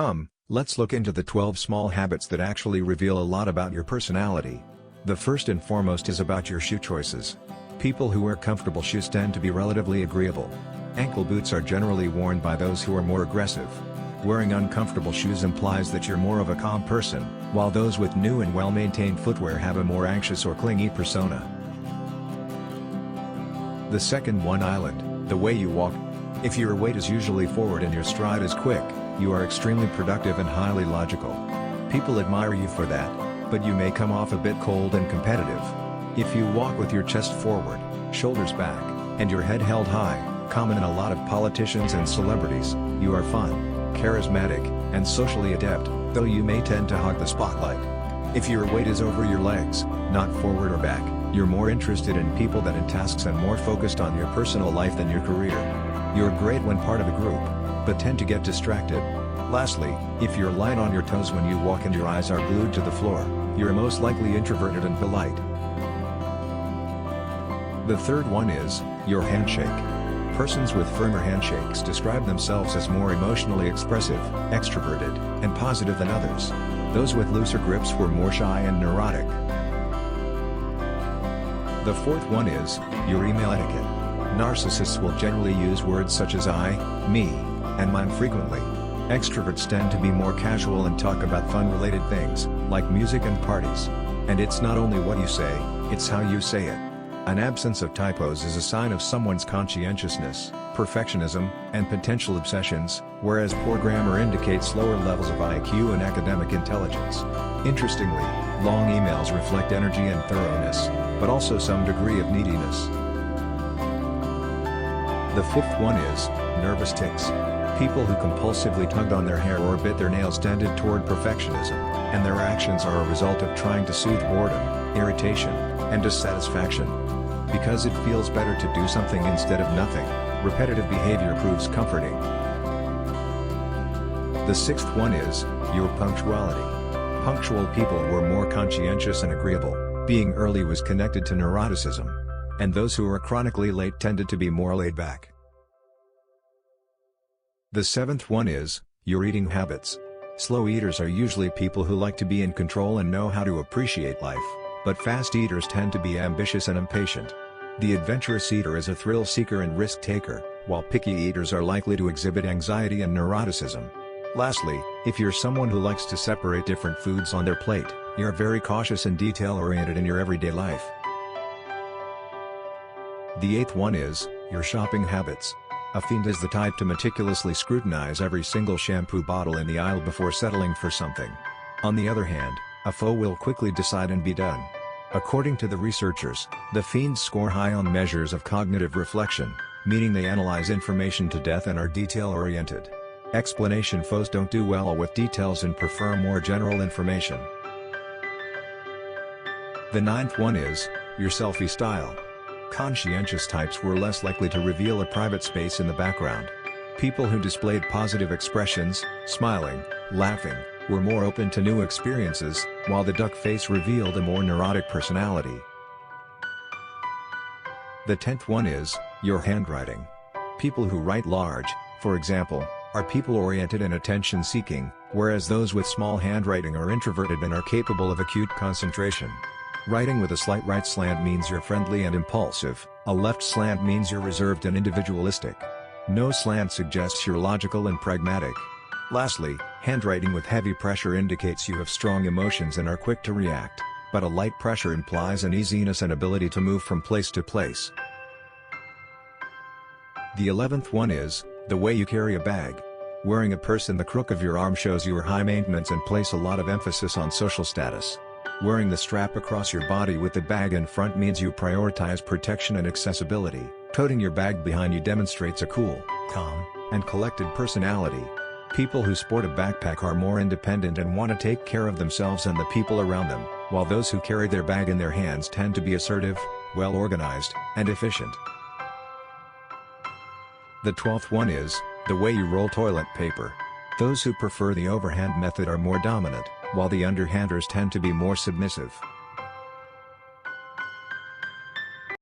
Come, let's look into the 12 small habits that actually reveal a lot about your personality. The first and foremost is about your shoe choices. People who wear comfortable shoes tend to be relatively agreeable. Ankle boots are generally worn by those who are more aggressive. Wearing uncomfortable shoes implies that you're more of a calm person, while those with new and well-maintained footwear have a more anxious or clingy persona. The second one, island, the way you walk. If your weight is usually forward and your stride is quick, you are extremely productive and highly logical. People admire you for that, but you may come off a bit cold and competitive. If you walk with your chest forward, shoulders back, and your head held high, common in a lot of politicians and celebrities, you are fun, charismatic, and socially adept, though you may tend to hog the spotlight. If your weight is over your legs, not forward or back, you're more interested in people than in tasks and more focused on your personal life than your career. You're great when part of a group, but tend to get distracted. Lastly, if you're light on your toes when you walk and your eyes are glued to the floor, you're most likely introverted and polite. The third one is your handshake. Persons with firmer handshakes describe themselves as more emotionally expressive, extroverted, and positive than others. Those with looser grips were more shy and neurotic. The fourth one is your email etiquette. Narcissists will generally use words such as I, me, and mine frequently. Extroverts tend to be more casual and talk about fun-related things, like music and parties. And it's not only what you say, it's how you say it. An absence of typos is a sign of someone's conscientiousness, perfectionism, and potential obsessions, whereas poor grammar indicates lower levels of IQ and academic intelligence. Interestingly, long emails reflect energy and thoroughness, but also some degree of neediness. The fifth one is nervous tics. People who compulsively tugged on their hair or bit their nails tended toward perfectionism, and their actions are a result of trying to soothe boredom, irritation, and dissatisfaction. Because it feels better to do something instead of nothing, repetitive behavior proves comforting. The sixth one is your punctuality. Punctual people were more conscientious and agreeable. Being early was connected to neuroticism. And those who were chronically late tended to be more laid back. The seventh one is your eating habits. Slow eaters are usually people who like to be in control and know how to appreciate life, but fast eaters tend to be ambitious and impatient. The adventurous eater is a thrill seeker and risk taker, while picky eaters are likely to exhibit anxiety and neuroticism. Lastly, if you're someone who likes to separate different foods on their plate, you're very cautious and detail-oriented in your everyday life. The eighth one is your shopping habits. A fiend is the type to meticulously scrutinize every single shampoo bottle in the aisle before settling for something. On the other hand, a foe will quickly decide and be done. According to the researchers, the fiends score high on measures of cognitive reflection, meaning they analyze information to death and are detail-oriented. Explanation foes don't do well with details and prefer more general information. The ninth one is your selfie style. Conscientious types were less likely to reveal a private space in the background. People who displayed positive expressions, smiling, laughing, were more open to new experiences, while the duck face revealed a more neurotic personality. The 10th one is your handwriting. People who write large, for example, are people-oriented and attention-seeking, whereas those with small handwriting are introverted and are capable of acute concentration. Writing with a slight right slant means you're friendly and impulsive, a left slant means you're reserved and individualistic. No slant suggests you're logical and pragmatic. Lastly, handwriting with heavy pressure indicates you have strong emotions and are quick to react, but a light pressure implies an easiness and ability to move from place to place. The 11th one is the way you carry a bag. Wearing a purse in the crook of your arm shows you are high maintenance and place a lot of emphasis on social status. Wearing the strap across your body with the bag in front means you prioritize protection and accessibility. Toting your bag behind you demonstrates a cool, calm, and collected personality. People who sport a backpack are more independent and want to take care of themselves and the people around them, while those who carry their bag in their hands tend to be assertive, well-organized, and efficient. The 12th one is the way you roll toilet paper. Those who prefer the overhand method are more dominant, while the underhanders tend to be more submissive.